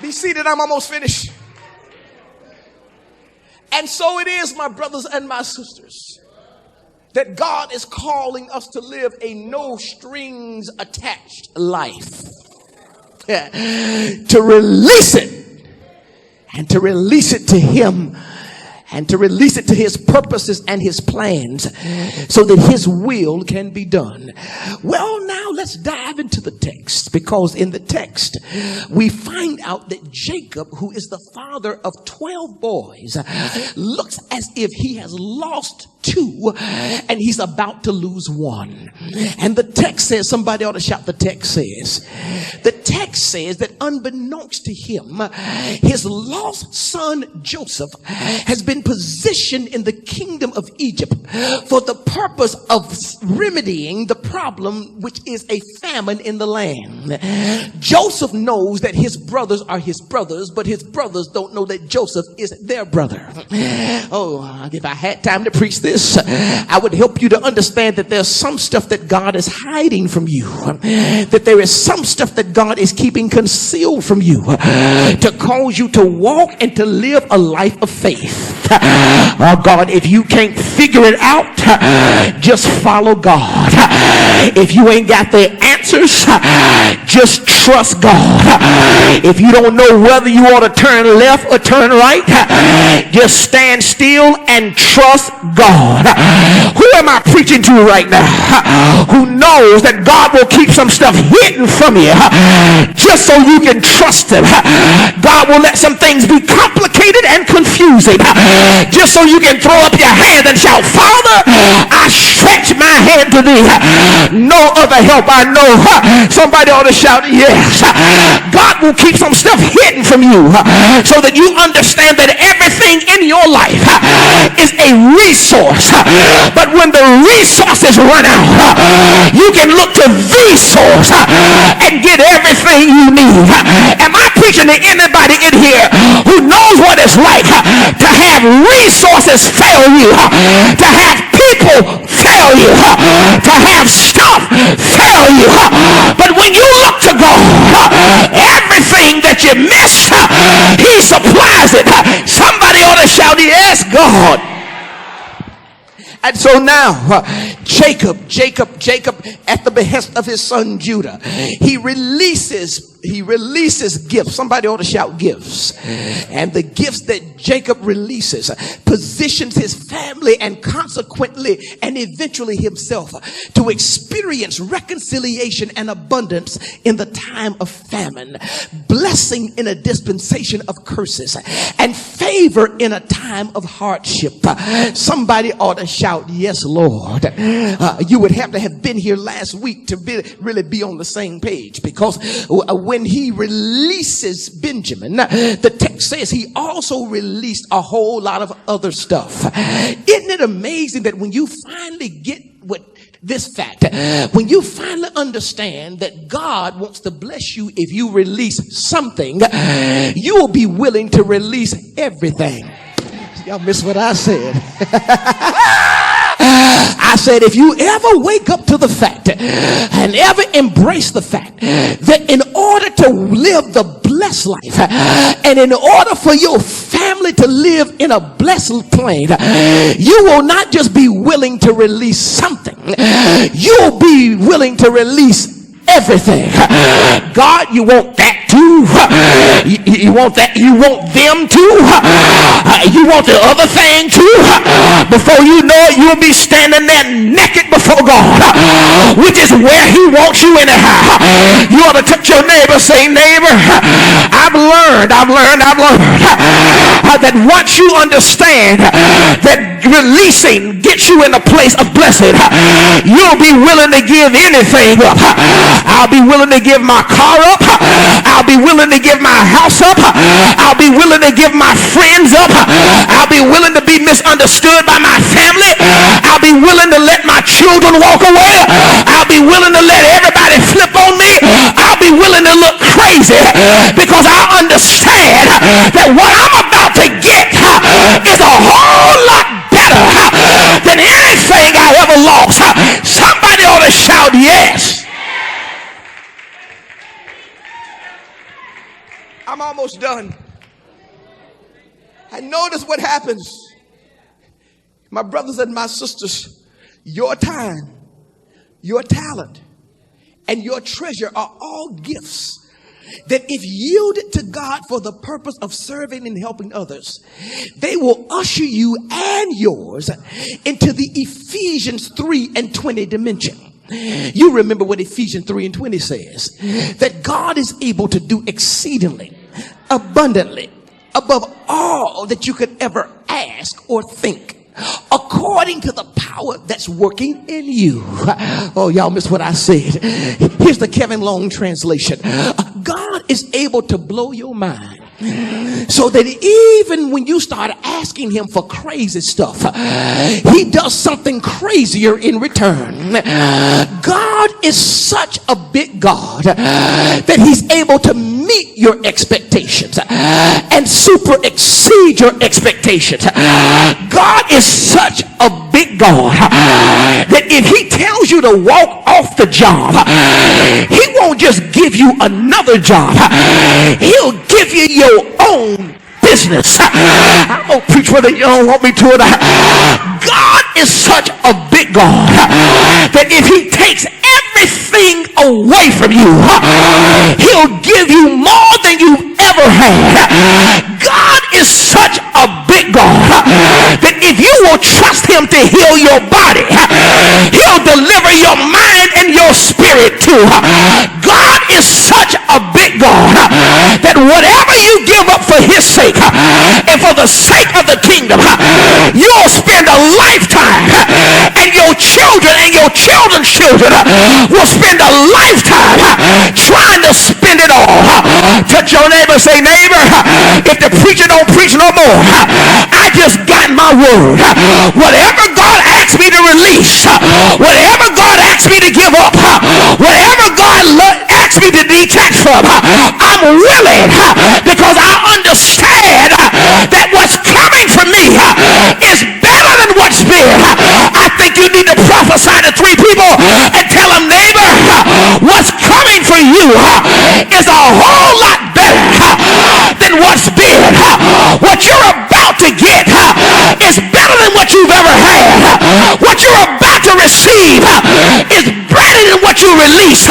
Be seated, I'm almost finished. And so it is, my brothers and my sisters, that God is calling us to live a no strings attached life. To release it, and to release it to him, and to release it to his purposes and his plans, so that his will can be done. Well, now let's dive into the text, because in the text we find out that Jacob, who is the father of 12 boys, looks as if he has lost 2 and he's about to lose 1. And the text says, somebody ought to shout, the text says that unbeknownst to him, his lost son Joseph has been positioned in the kingdom of Egypt for the purpose of remedying the problem, which is a famine in the land. Joseph knows that his brothers are his brothers, but his brothers don't know that Joseph is their brother. Oh, if I had time to preach this, I would help you to understand that there's some stuff that God is hiding from you, that there is some stuff that God is keeping concealed from you, to cause you to walk and to live a life of faith. Oh God, if you can't figure it out, just follow God. If you ain't got the answers, just trust God. If you don't know whether you ought to turn left or turn right, just stand still and trust God. Who am I preaching to right now? Who knows that God will keep some stuff hidden from you just so you can trust him. God will let some things be complicated and confusing just so you can throw up your hand and shout, Father, I stretch my hand to thee. No other help I know. Somebody ought to shout, yes. God will keep some stuff hidden from you so that you understand that everything in your life is a resource. But when the resources run out, you can look to the source and get everything you need. Am I preaching to anybody in here who knows what it's like to have resources fail you, to have people fail you, to have stuff fail you? But when you look to God, everything that you miss, he supplies it. Somebody ought to shout, yes, God. And so now, Jacob, at the behest of his son Judah, he releases gifts. Somebody ought to shout gifts. And the gifts that Jacob releases positions his family and consequently and eventually himself to experience reconciliation and abundance in the time of famine, blessing in a dispensation of curses, and favor in a time of hardship. Somebody ought to shout, yes, Lord. You would have to have been here last week to really be on the same page, because when he releases Benjamin, the text says he also released a whole lot of other stuff. Isn't it amazing that when you finally get what this fact, when you finally understand that God wants to bless you if you release something, you will be willing to release everything. Y'all miss what I said. I said, if you ever wake up to the fact and ever embrace the fact that in order to live the blessed life and in order for your family to live in a blessed plane, you will not just be willing to release something, you'll be willing to release everything. God, you want that too? You want that? You want them too? You want the other thing too? Before you know it, you'll be standing there naked before God, which is where he wants you anyhow. You ought to touch your neighbor, say, neighbor, I've learned that once you understand that releasing gets you in a place of blessing, you'll be willing to give anything up. I'll be willing to give my car up. I'll be willing to give my house up. I'll be willing to give my friends up. I'll be willing to be misunderstood by my family. I'll be willing to let my children walk away. I'll be willing to let everybody flip on me. I'll be willing to look crazy because I understand that what I'm about to get is a whole lot better than anything I ever lost. Somebody ought to shout yes. I'm almost done. And notice what happens. My brothers and my sisters, your time, your talent, and your treasure are all gifts that if yielded to God for the purpose of serving and helping others, they will usher you and yours into the Ephesians 3:20 dimension. You remember what Ephesians 3:20 says, that God is able to do exceedingly, abundantly, above all that you could ever ask or think, according to the power that's working in you. Oh, y'all missed what I said. Here's the Kevin Long translation. God is able to blow your mind so that even when you start asking him for crazy stuff, he does something crazier in return. God is such a big God that he's able to meet your expectations and super exceed your expectations. God is such a big God that if he tells you to walk off the job, he won't just give you another job. He'll give you your own business. I don't preach whether you don't want me to or not. God is such a big God that if he takes everything away from you, he'll give you more than you've ever had. God is such a big God that if you will trust him to heal your body, he'll deliver your mind and your spirit too. God is such a big God that whatever you give up for his sake and for the sake of the kingdom, you'll spend a lifetime, and your children and your children's children will spend a lifetime trying to spend it all. Touch your neighbor, say, neighbor, if the preacher don't preach no more, I just got my word. Whatever God asks me to release, whatever God asks me to give up, whatever God asks me to detach from, I'm willing, because I understand that what's coming for me is better than what's been. I think you need to prophesy to 3 people and tell them, neighbor, what's coming for you is a whole lot better than what's been. What you're about to get is better than what you've ever had. What you're about to receive is better than what you release.